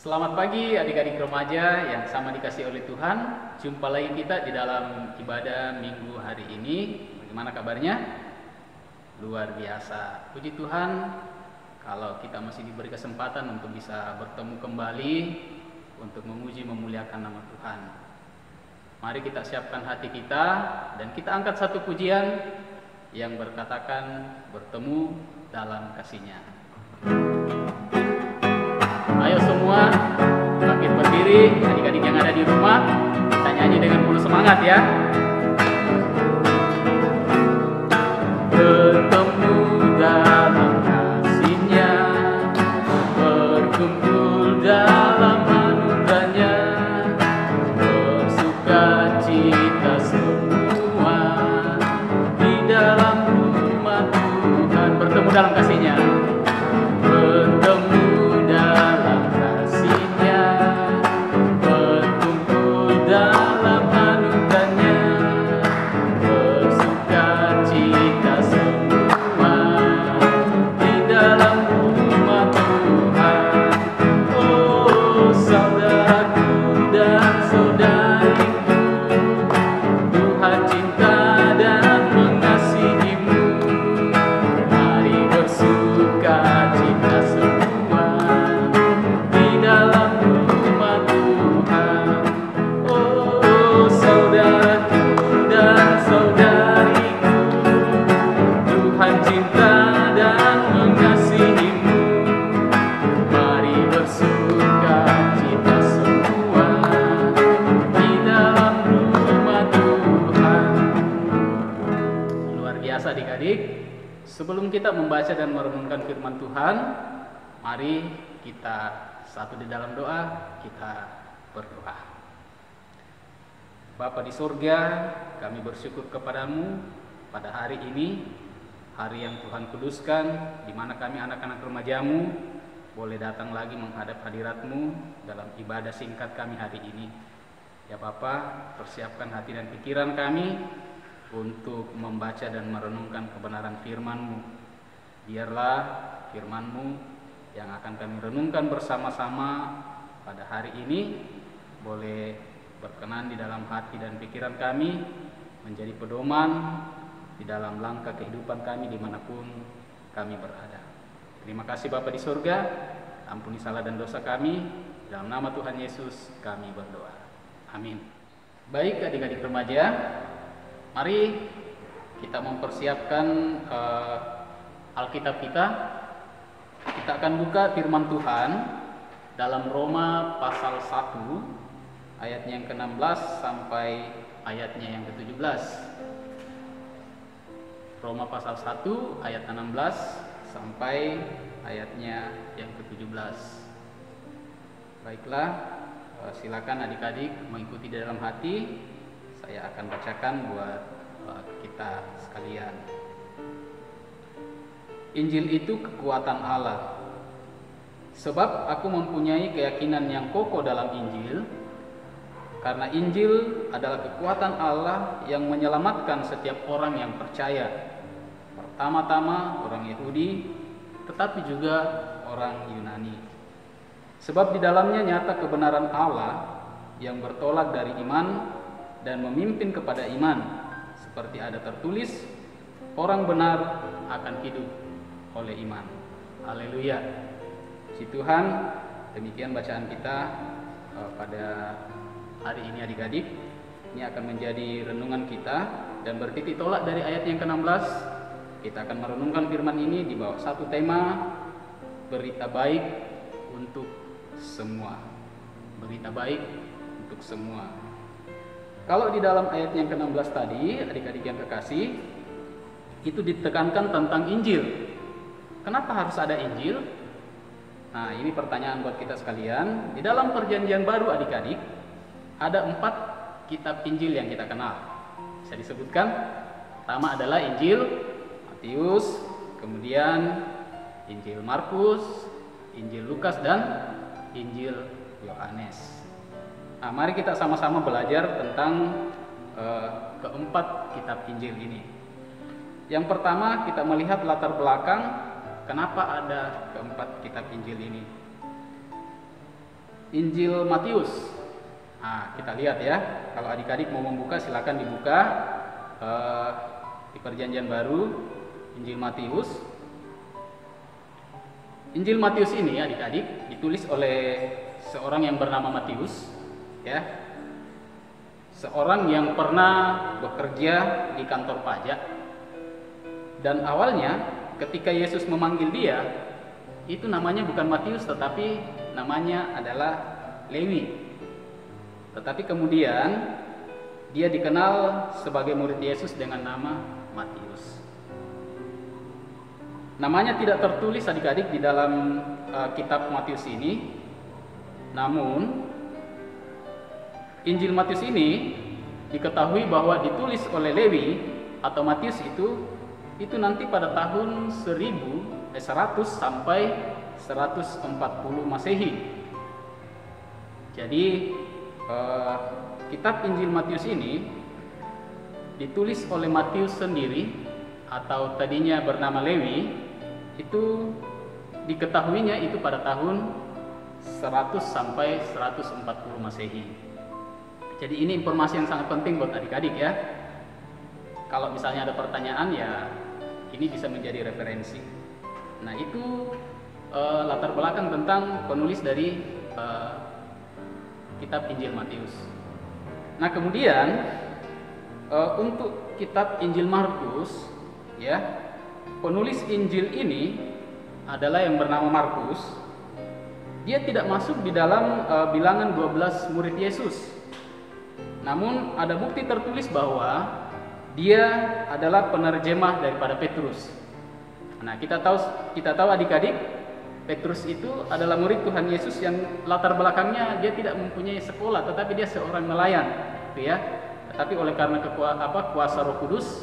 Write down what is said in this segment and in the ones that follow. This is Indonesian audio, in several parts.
Selamat pagi adik-adik remaja yang sama dikasih oleh Tuhan. Jumpa lagi kita di dalam ibadah minggu hari ini. Bagaimana kabarnya? Luar biasa. Puji Tuhan kalau kita masih diberi kesempatan untuk bisa bertemu kembali untuk memuji memuliakan nama Tuhan. Mari kita siapkan hati kita dan kita angkat satu pujian yang berkatakan bertemu dalam kasih-Nya. Ayo semua bangkit berdiri, adik-adik yang ada di rumah, kita nyanyi dengan penuh semangat ya. Bertemu dalam kasih-Nya, berkumpul dalam anugerah-Nya, bersuka cita semua di dalam rumah Tuhan. Bertemu dalam kasih-Nya. Sebelum kita membaca dan merenungkan firman Tuhan, mari kita satu di dalam doa, kita berdoa. Bapa di surga, kami bersyukur kepadamu pada hari ini, hari yang Tuhan kuduskan, di mana kami anak-anak remajamu boleh datang lagi menghadap hadirat-Mu dalam ibadah singkat kami hari ini. Ya Bapa, persiapkan hati dan pikiran kami untuk membaca dan merenungkan kebenaran firman-Mu. Biarlah firman-Mu yang akan kami renungkan bersama-sama pada hari ini boleh berkenan di dalam hati dan pikiran kami, menjadi pedoman di dalam langkah kehidupan kami dimanapun kami berada. Terima kasih Bapa di surga, ampuni salah dan dosa kami, dalam nama Tuhan Yesus kami berdoa. Amin. Baik adik-adik remaja, mari kita mempersiapkan Alkitab kita. Kita akan buka firman Tuhan dalam Roma pasal 1 ayatnya yang ke-16 sampai ayatnya yang ke-17. Roma pasal 1 ayat 16 sampai ayatnya yang ke-17. Baiklah, silakan adik-adik mengikuti di dalam hati. Saya akan bacakan buat kita sekalian. Injil itu kekuatan Allah. Sebab aku mempunyai keyakinan yang kokoh dalam Injil, karena Injil adalah kekuatan Allah yang menyelamatkan setiap orang yang percaya. Pertama-tama orang Yahudi, tetapi juga orang Yunani. Sebab di dalamnya nyata kebenaran Allah yang bertolak dari iman dan memimpin kepada iman, seperti ada tertulis, orang benar akan hidup oleh iman. Haleluya. Puji Tuhan, demikian bacaan kita pada hari ini adik-adik. Ini akan menjadi renungan kita dan bertitik tolak dari ayat yang ke-16. Kita akan merenungkan firman ini di bawah satu tema, berita baik untuk semua. Berita baik untuk semua. Kalau di dalam ayat yang ke-16 tadi, adik-adik yang kekasih, itu ditekankan tentang Injil. Kenapa harus ada Injil? Nah, ini pertanyaan buat kita sekalian. Di dalam perjanjian baru adik-adik, ada 4 kitab Injil yang kita kenal. Bisa disebutkan? Pertama adalah Injil Matius, kemudian Injil Markus, Injil Lukas, dan Injil Yohanes. Nah, mari kita sama-sama belajar tentang keempat kitab Injil ini. Yang pertama, kita melihat latar belakang kenapa ada keempat kitab Injil ini. Injil Matius. Nah, kita lihat ya. Kalau adik-adik mau membuka, silakan dibuka di Perjanjian Baru, Injil Matius. Injil Matius ini adik-adik ditulis oleh seorang yang bernama Matius, ya. Seorang yang pernah bekerja di kantor pajak. Dan awalnya ketika Yesus memanggil dia, itu namanya bukan Matius tetapi namanya adalah Lewi. Tetapi kemudian dia dikenal sebagai murid Yesus dengan nama Matius. Namanya tidak tertulis adik-adik di dalam kitab Matius ini. Namun Injil Matius ini diketahui bahwa ditulis oleh Lewi atau Matius itu nanti pada tahun 100 sampai 140 Masehi. Jadi kitab Injil Matius ini ditulis oleh Matius sendiri atau tadinya bernama Lewi. Itu diketahuinya itu pada tahun 100 sampai 140 Masehi. Jadi ini informasi yang sangat penting buat adik-adik ya. Kalau misalnya ada pertanyaan ya ini bisa menjadi referensi. Nah itu latar belakang tentang penulis dari kitab Injil Matius. Nah kemudian untuk kitab Injil Markus, ya, penulis Injil ini adalah yang bernama Markus. Dia tidak masuk di dalam bilangan 12 murid Yesus. Namun ada bukti tertulis bahwa dia adalah penerjemah daripada Petrus. Nah, kita tahu adik-adik, Petrus itu adalah murid Tuhan Yesus yang latar belakangnya dia tidak mempunyai sekolah, tetapi dia seorang nelayan, gitu ya. Tetapi oleh karena kuasa Roh Kudus,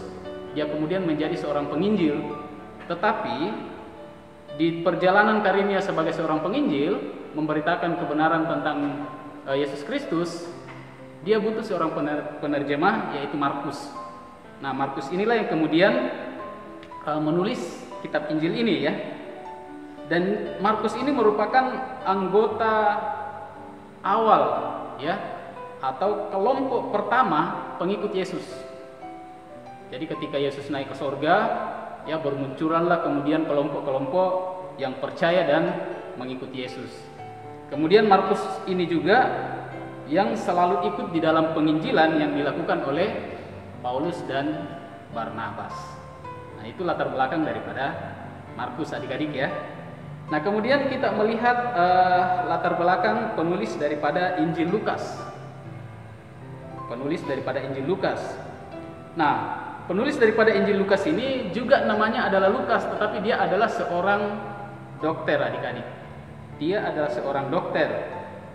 dia kemudian menjadi seorang penginjil. Tetapi di perjalanan karirnya sebagai seorang penginjil, memberitakan kebenaran tentang Yesus Kristus, dia butuh seorang penerjemah, yaitu Markus. Nah, Markus inilah yang kemudian menulis kitab Injil ini ya. Dan Markus ini merupakan anggota awal ya, atau kelompok pertama pengikut Yesus. Jadi ketika Yesus naik ke sorga, ya bermunculanlah kemudian kelompok-kelompok yang percaya dan mengikuti Yesus. Kemudian Markus ini juga yang selalu ikut di dalam penginjilan yang dilakukan oleh Paulus dan Barnabas. Nah, itu latar belakang daripada Markus adik-adik ya. Nah, kemudian kita melihat latar belakang penulis daripada Injil Lukas. Penulis daripada Injil Lukas. Nah, penulis daripada Injil Lukas ini juga namanya adalah Lukas, tetapi dia adalah seorang dokter adik-adik. Dia adalah seorang dokter.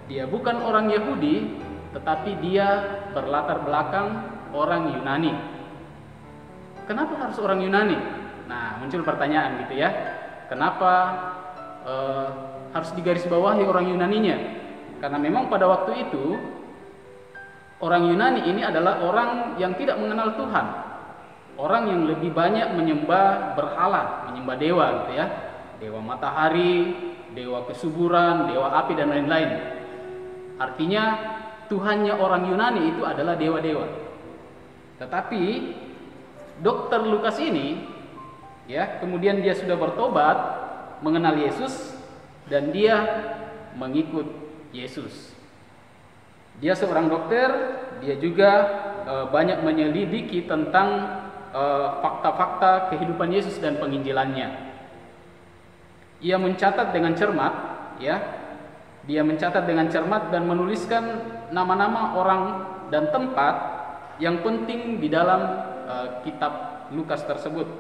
Dia bukan orang Yahudi, tetapi dia berlatar belakang orang Yunani. Kenapa harus orang Yunani? Nah, muncul pertanyaan gitu ya. Kenapa harus digarisbawahi orang Yunaninya? Karena memang pada waktu itu orang Yunani ini adalah orang yang tidak mengenal Tuhan. Orang yang lebih banyak menyembah berhala, menyembah dewa gitu ya. Dewa matahari, dewa kesuburan, dewa api dan lain-lain. Artinya Tuhannya orang Yunani itu adalah dewa-dewa. Tetapi dokter Lukas ini ya, kemudian dia sudah bertobat, mengenal Yesus dan dia mengikut Yesus. Dia seorang dokter, dia juga banyak menyelidiki tentang fakta-fakta kehidupan Yesus dan penginjilannya. Ia mencatat dengan cermat, ya. Dia mencatat dengan cermat dan menuliskan nama-nama orang dan tempat yang penting di dalam kitab Lukas tersebut.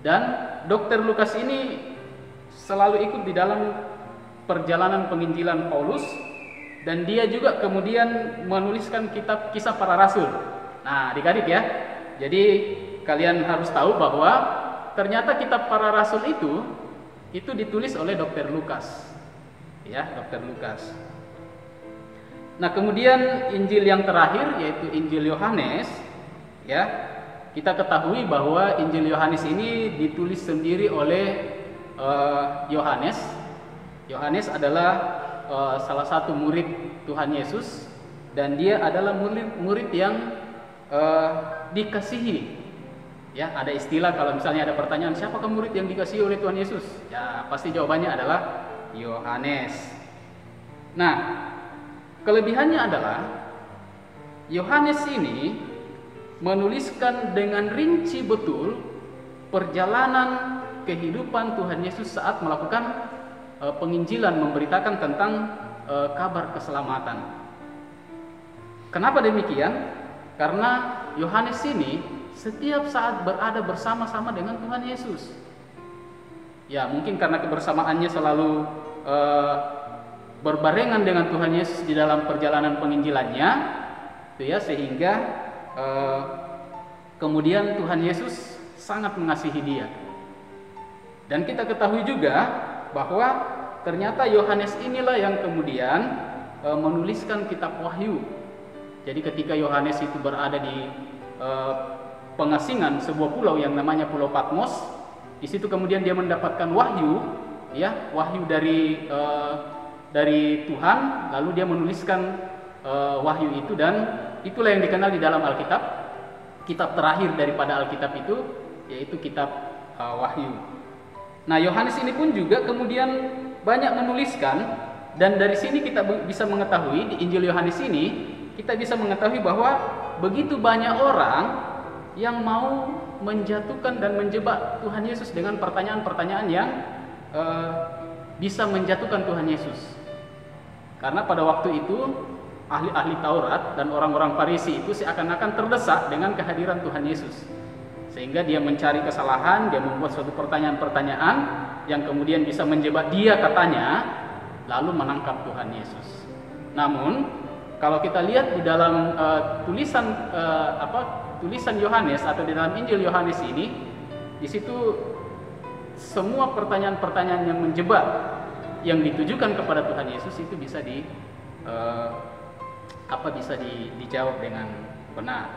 Dan dokter Lukas ini selalu ikut di dalam perjalanan penginjilan Paulus, dan dia juga kemudian menuliskan kitab Kisah Para Rasul. Nah, adik-adik ya. Jadi kalian harus tahu bahwa ternyata kitab Para Rasul itu ditulis oleh dokter Lukas. Ya, dokter Lukas. Nah, kemudian Injil yang terakhir yaitu Injil Yohanes, ya. Kita ketahui bahwa Injil Yohanes ini ditulis sendiri oleh Yohanes. Yohanes adalah salah satu murid Tuhan Yesus, dan dia adalah murid yang dikasihi. Ya, ada istilah kalau misalnya ada pertanyaan, siapakah murid yang dikasihi oleh Tuhan Yesus? Ya, pasti jawabannya adalah Yohanes. Nah, kelebihannya adalah Yohanes ini menuliskan dengan rinci betul perjalanan kehidupan Tuhan Yesus saat melakukan penginjilan, memberitakan tentang kabar keselamatan. Kenapa demikian? Karena Yohanes ini setiap saat berada bersama-sama dengan Tuhan Yesus. Ya, mungkin karena kebersamaannya selalu berbarengan dengan Tuhan Yesus di dalam perjalanan penginjilannya, itu ya, sehingga kemudian Tuhan Yesus sangat mengasihi dia. Dan kita ketahui juga bahwa ternyata Yohanes inilah yang kemudian menuliskan kitab Wahyu. Jadi ketika Yohanes itu berada di pengasingan sebuah pulau yang namanya Pulau Patmos, di situ kemudian dia mendapatkan wahyu, ya, wahyu dari Tuhan, lalu dia menuliskan wahyu itu, dan itulah yang dikenal di dalam Alkitab, kitab terakhir daripada Alkitab itu, yaitu kitab Wahyu. Nah, Yohanes ini pun juga kemudian banyak menuliskan, dan dari sini kita bisa mengetahui, di Injil Yohanes ini kita bisa mengetahui bahwa begitu banyak orang yang mau menjatuhkan dan menjebak Tuhan Yesus dengan pertanyaan-pertanyaan yang bisa menjatuhkan Tuhan Yesus. Karena pada waktu itu ahli-ahli Taurat dan orang-orang Farisi itu seakan-akan terdesak dengan kehadiran Tuhan Yesus, sehingga dia mencari kesalahan, dia membuat suatu pertanyaan-pertanyaan yang kemudian bisa menjebak dia katanya, lalu menangkap Tuhan Yesus. Namun kalau kita lihat di dalam tulisan Yohanes atau di dalam Injil Yohanes ini, di situ semua pertanyaan-pertanyaan yang menjebak yang ditujukan kepada Tuhan Yesus itu bisa dijawab dengan benar.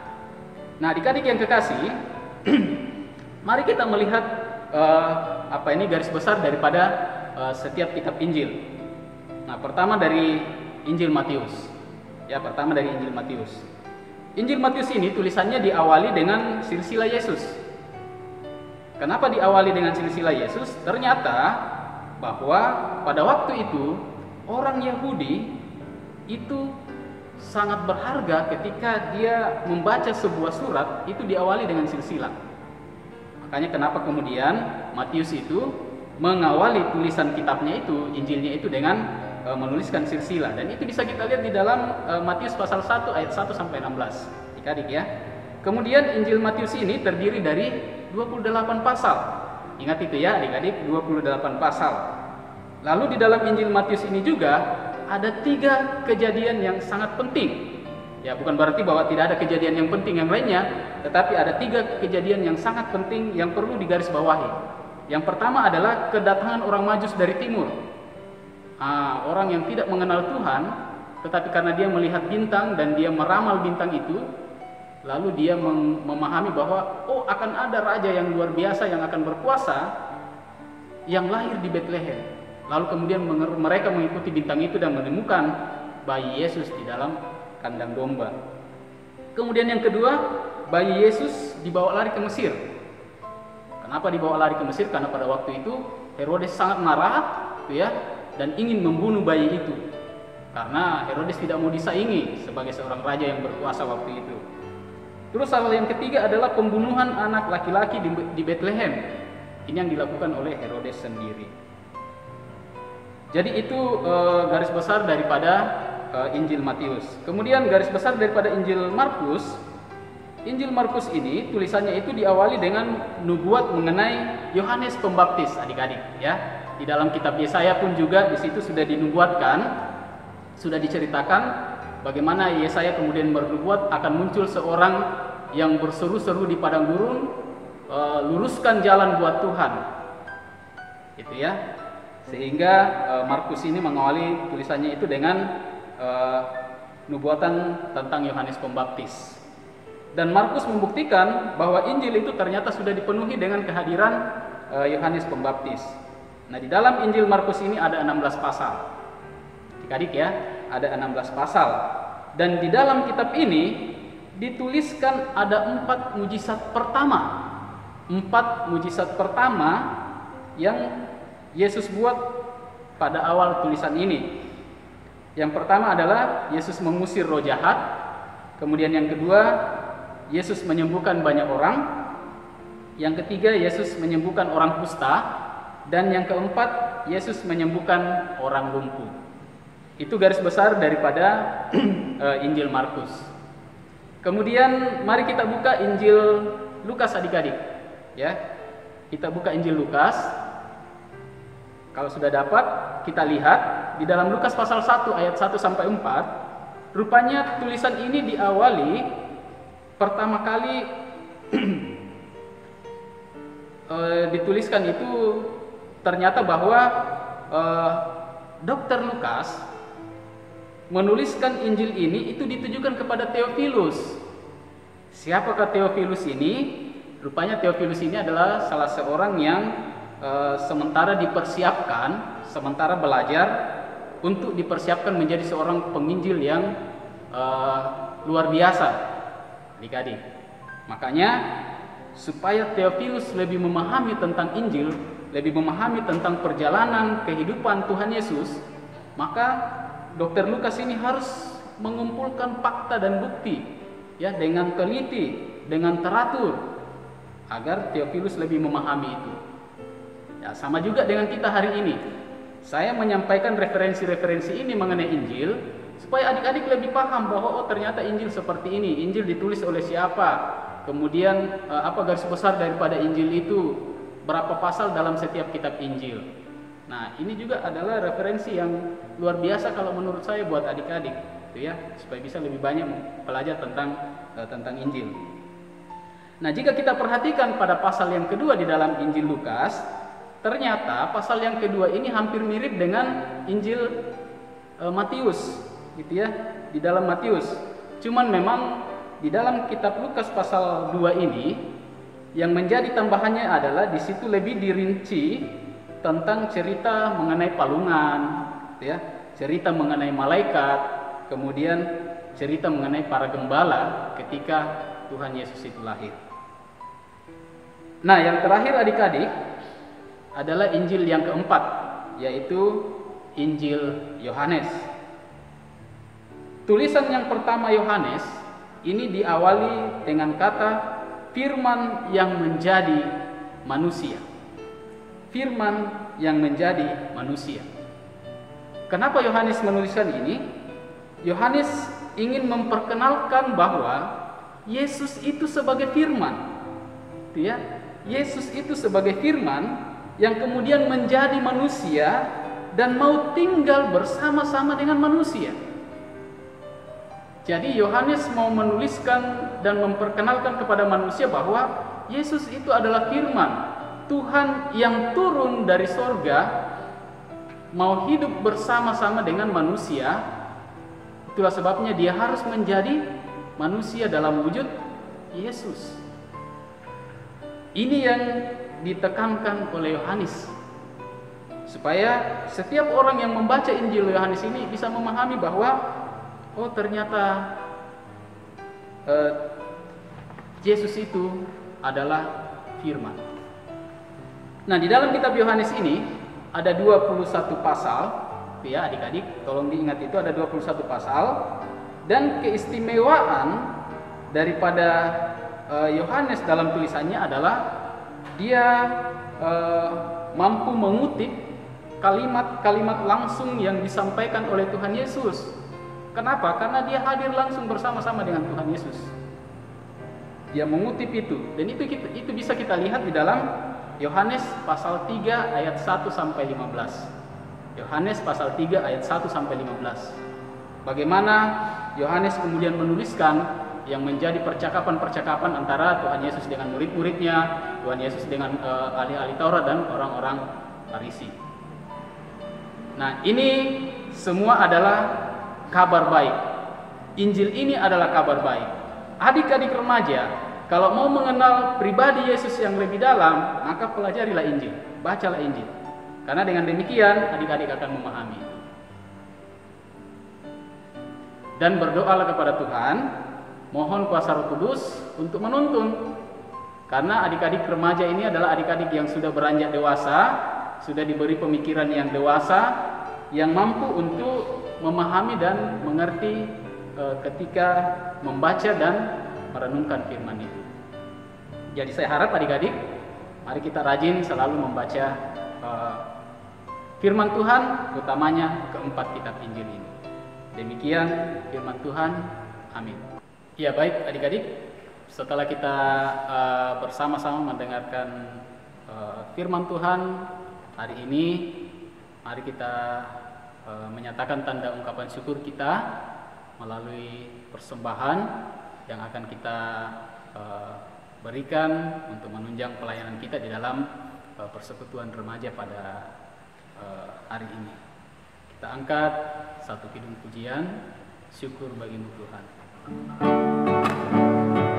Nah, adik-adik yang kekasih, mari kita melihat garis besar daripada setiap kitab Injil. Nah, pertama dari Injil Matius. Ya, pertama dari Injil Matius. Injil Matius ini tulisannya diawali dengan silsilah Yesus. Kenapa diawali dengan silsilah Yesus? Ternyata bahwa pada waktu itu orang Yahudi itu sangat berharga ketika dia membaca sebuah surat itu diawali dengan silsilah. Makanya kenapa kemudian Matius itu mengawali tulisan kitabnya itu, Injilnya itu dengan menuliskan silsilah, dan itu bisa kita lihat di dalam Matius pasal 1 ayat 1 sampai 16. Adik-adik ya. Kemudian Injil Matius ini terdiri dari 28 pasal. Ingat itu ya adik-adik, 28 pasal. Lalu di dalam Injil Matius ini juga ada 3 kejadian yang sangat penting. Ya, bukan berarti bahwa tidak ada kejadian yang penting yang lainnya, tetapi ada 3 kejadian yang sangat penting yang perlu digarisbawahi. Yang pertama adalah kedatangan orang Majus dari timur. Orang yang tidak mengenal Tuhan, tetapi karena dia melihat bintang dan dia meramal bintang itu, lalu dia memahami bahwa akan ada raja yang luar biasa yang akan berkuasa yang lahir di Bethlehem. Lalu kemudian mereka mengikuti bintang itu dan menemukan bayi Yesus di dalam kandang domba. Kemudian yang kedua, bayi Yesus dibawa lari ke Mesir. Kenapa dibawa lari ke Mesir? Karena pada waktu itu Herodes sangat marah, ya, dan ingin membunuh bayi itu, karena Herodes tidak mau disaingi sebagai seorang raja yang berkuasa waktu itu. Terus hal yang ketiga adalah pembunuhan anak laki-laki di Bethlehem. Ini yang dilakukan oleh Herodes sendiri. Jadi itu garis besar daripada Injil Matius. Kemudian garis besar daripada Injil Markus. Injil Markus ini tulisannya itu diawali dengan nubuat mengenai Yohanes Pembaptis, adik-adik ya. Di dalam kitab Yesaya pun juga di situ sudah dinubuatkan, sudah diceritakan bagaimana Yesaya kemudian bernubuat akan muncul seorang yang berseru-seru di padang gurun, luruskan jalan buat Tuhan. Gitu ya. Sehingga Markus ini mengawali tulisannya itu dengan nubuatan tentang Yohanes Pembaptis. Dan Markus membuktikan bahwa Injil itu ternyata sudah dipenuhi dengan kehadiran Yohanes Pembaptis. Nah, di dalam Injil Markus ini ada 16 pasal. Adik-adik ya, ada 16 pasal. Dan di dalam kitab ini dituliskan ada 4 mujizat pertama. 4 mujizat pertama yang Yesus buat pada awal tulisan ini. Yang pertama adalah Yesus mengusir roh jahat. Kemudian yang kedua, Yesus menyembuhkan banyak orang. Yang ketiga, Yesus menyembuhkan orang kusta. Dan yang keempat, Yesus menyembuhkan orang lumpuh. Itu garis besar daripada Injil Markus. Kemudian mari kita buka Injil Lukas adik-adik. Ya, kita buka Injil Lukas. Kalau sudah dapat, kita lihat di dalam Lukas pasal 1 ayat 1 sampai 4. Rupanya tulisan ini diawali pertama kali dituliskan itu ternyata bahwa Dr. Lukas menuliskan Injil ini itu ditujukan kepada Theophilus. Siapakah Theophilus ini? Rupanya Theophilus ini adalah salah seorang yang sementara belajar untuk dipersiapkan menjadi seorang penginjil yang luar biasa, adik-adik. Makanya supaya Theophilus lebih memahami tentang Injil, lebih memahami tentang perjalanan kehidupan Tuhan Yesus, maka Dr. Lukas ini harus mengumpulkan fakta dan bukti ya dengan teliti, dengan teratur agar Theophilus lebih memahami itu. Ya, sama juga dengan kita hari ini. Saya menyampaikan referensi-referensi ini mengenai Injil supaya adik-adik lebih paham bahwa oh ternyata Injil seperti ini, Injil ditulis oleh siapa, kemudian apa garis besar daripada Injil itu, berapa pasal dalam setiap kitab Injil. Nah, ini juga adalah referensi yang luar biasa kalau menurut saya buat adik-adik, gitu ya, supaya bisa lebih banyak belajar tentang Injil. Nah, jika kita perhatikan pada pasal yang kedua di dalam Injil Lukas, ternyata pasal yang kedua ini hampir mirip dengan Injil Matius, gitu ya, di dalam Matius. Cuman memang di dalam kitab Lukas pasal 2 ini yang menjadi tambahannya adalah di situ lebih dirinci tentang cerita mengenai palungan, ya, cerita mengenai malaikat, kemudian cerita mengenai para gembala ketika Tuhan Yesus itu lahir. Nah, yang terakhir adik-adik adalah Injil yang keempat, yaitu Injil Yohanes. Tulisan yang pertama Yohanes ini diawali dengan kata firman yang menjadi manusia. Firman yang menjadi manusia. Kenapa Yohanes menuliskan ini? Yohanes ingin memperkenalkan bahwa Yesus itu sebagai firman. Ya, Yesus itu sebagai firman yang kemudian menjadi manusia dan mau tinggal bersama-sama dengan manusia. Jadi Yohanes mau menuliskan dan memperkenalkan kepada manusia bahwa Yesus itu adalah firman Tuhan yang turun dari sorga, mau hidup bersama-sama dengan manusia. Itulah sebabnya dia harus menjadi manusia dalam wujud Yesus. Ini yang ditekankan oleh Yohanes, supaya setiap orang yang membaca Injil Yohanes ini bisa memahami bahwa oh ternyata Yesus itu adalah firman. Nah, di dalam kitab Yohanes ini ada 21 pasal, ya adik-adik, tolong diingat itu ada 21 pasal, dan keistimewaan daripada Yohanes dalam tulisannya adalah dia mampu mengutip kalimat-kalimat langsung yang disampaikan oleh Tuhan Yesus. Kenapa? Karena dia hadir langsung bersama-sama dengan Tuhan Yesus. Dia mengutip itu, dan itu bisa kita lihat di dalam Yohanes pasal 3 ayat 1 sampai 15. Yohanes pasal 3 ayat 1 sampai 15. Bagaimana Yohanes kemudian menuliskan yang menjadi percakapan-percakapan antara Tuhan Yesus dengan murid-muridnya, Tuhan Yesus dengan ahli-ahli Taurat dan orang-orang Farisi. Nah, ini semua adalah kabar baik. Injil ini adalah kabar baik. Adik-adik remaja, kalau mau mengenal pribadi Yesus yang lebih dalam, maka pelajarilah Injil, bacalah Injil. Karena dengan demikian adik-adik akan memahami. dan berdoalah kepada Tuhan, mohon kuasa Roh Kudus untuk menuntun. Karena adik-adik remaja ini adalah adik-adik yang sudah beranjak dewasa, sudah diberi pemikiran yang dewasa, yang mampu untuk memahami dan mengerti ketika membaca dan merenungkan firman itu. Jadi saya harap adik-adik, mari kita rajin selalu membaca firman Tuhan, utamanya keempat kitab Injil ini. Demikian firman Tuhan. Amin. Ya, baik adik-adik, setelah kita bersama-sama mendengarkan firman Tuhan hari ini, mari kita menyatakan tanda ungkapan syukur kita melalui persembahan yang akan kita berikan untuk menunjang pelayanan kita di dalam persekutuan remaja pada hari ini. Kita angkat satu kidung pujian, syukur bagimu Tuhan.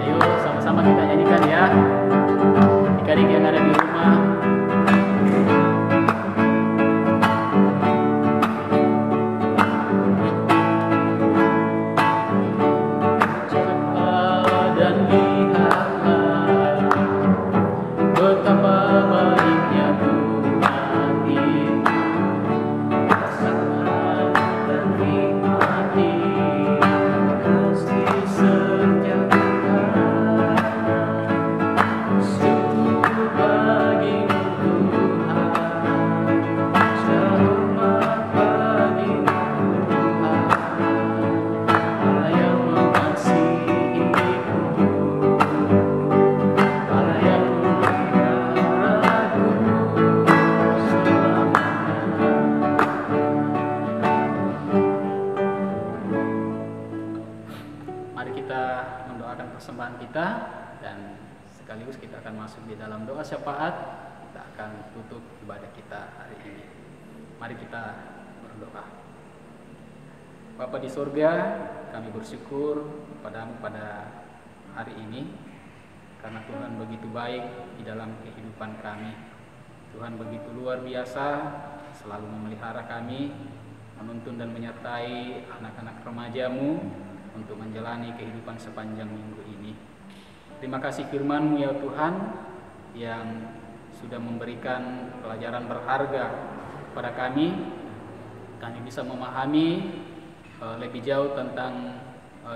Ayo sama-sama kita nyanyikan ya, adik-adik yang ada di rumah. Persembahan kita, dan sekaligus kita akan masuk di dalam doa syafaat. Kita akan tutup ibadah kita hari ini. Mari kita berdoa. Bapa di surga, kami bersyukur padamu pada hari ini, karena Tuhan begitu baik di dalam kehidupan kami. Tuhan begitu luar biasa, selalu memelihara kami, menuntun dan menyertai anak-anak remajamu untuk menjalani kehidupan sepanjang minggu ini. Terima kasih firman-Mu ya Tuhan, yang sudah memberikan pelajaran berharga kepada kami. Kami bisa memahami lebih jauh tentang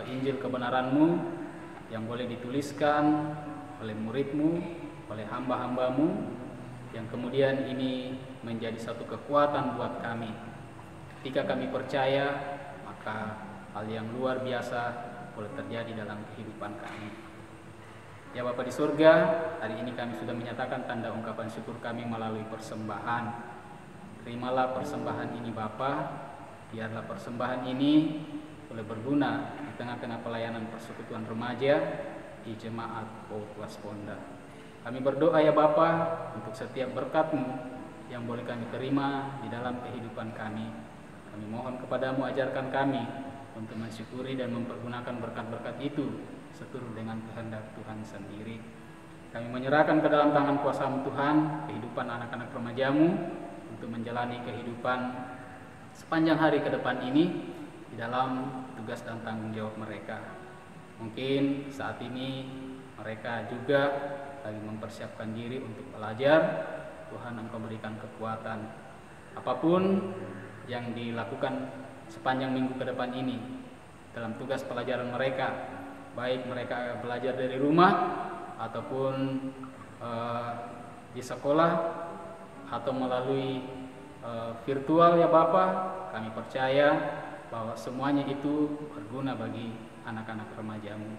Injil kebenaran-Mu yang boleh dituliskan oleh murid-Mu, oleh hamba-hamba-Mu, yang kemudian ini menjadi satu kekuatan buat kami. Ketika kami percaya, maka hal yang luar biasa boleh terjadi dalam kehidupan kami. Ya Bapa di surga, hari ini kami sudah menyatakan tanda ungkapan syukur kami melalui persembahan. Terimalah persembahan ini Bapa, biarlah persembahan ini boleh berguna di tengah-tengah pelayanan persekutuan remaja di Jemaat PAUD Wasponda. Kami berdoa ya Bapa untuk setiap berkat-Mu yang boleh kami terima di dalam kehidupan kami. Kami mohon kepadamu, ajarkan kami untuk mensyukuri dan mempergunakan berkat-berkat itu seturut dengan kehendak Tuhan sendiri. Kami menyerahkan ke dalam tangan kuasa-Mu Tuhan kehidupan anak-anak remaja-Mu untuk menjalani kehidupan sepanjang hari ke depan ini di dalam tugas dan tanggung jawab mereka. Mungkin saat ini mereka juga lagi mempersiapkan diri untuk belajar. Tuhan, Engkau berikan kekuatan apapun yang dilakukan sepanjang minggu ke depan ini dalam tugas pelajaran mereka, baik mereka belajar dari rumah ataupun di sekolah atau melalui virtual ya Bapa. Kami percaya bahwa semuanya itu berguna bagi anak-anak remaja-Mu.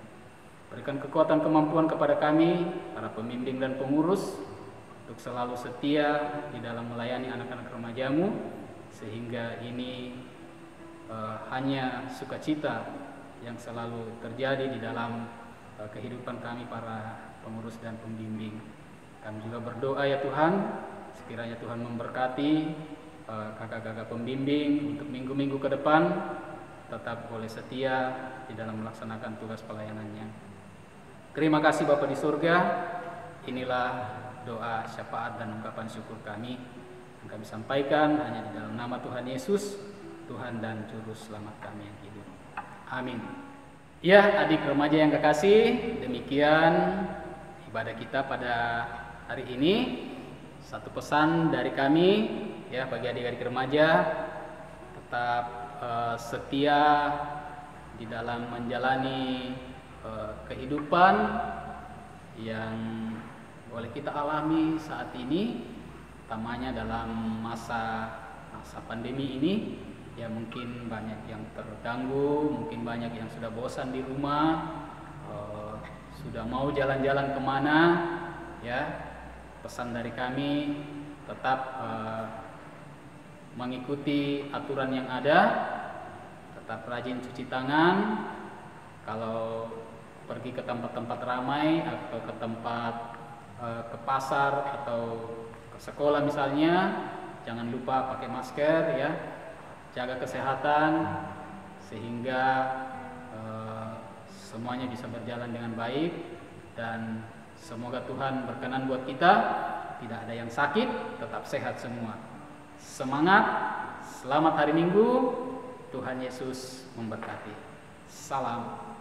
Berikan kekuatan kemampuan kepada kami, para pembimbing dan pengurus, untuk selalu setia di dalam melayani anak-anak remaja-Mu, sehingga ini hanya sukacita yang selalu terjadi di dalam kehidupan kami para pengurus dan pembimbing. Kami juga berdoa ya Tuhan, sekiranya Tuhan memberkati kakak-kakak pembimbing untuk minggu-minggu ke depan tetap boleh setia di dalam melaksanakan tugas pelayanannya. Terima kasih Bapa di surga. Inilah doa syafaat dan ungkapan syukur kami yang kami sampaikan hanya di dalam nama Tuhan Yesus, Tuhan dan Juru Selamat kami yang hidup. Amin. Ya, adik remaja yang kekasih, demikian ibadah kita pada hari ini. Satu pesan dari kami ya bagi adik-adik remaja, tetap setia di dalam menjalani kehidupan yang boleh kita alami saat ini, utamanya dalam masa pandemi ini. Ya mungkin banyak yang terganggu, mungkin banyak yang sudah bosan di rumah, sudah mau jalan-jalan kemana. Ya, pesan dari kami tetap mengikuti aturan yang ada, tetap rajin cuci tangan. Kalau pergi ke tempat-tempat ramai atau ke tempat ke pasar atau ke sekolah misalnya, jangan lupa pakai masker ya. Jaga kesehatan sehingga semuanya bisa berjalan dengan baik, dan semoga Tuhan berkenan buat kita, tidak ada yang sakit, tetap sehat semua. Semangat, selamat hari Minggu, Tuhan Yesus memberkati. Salam.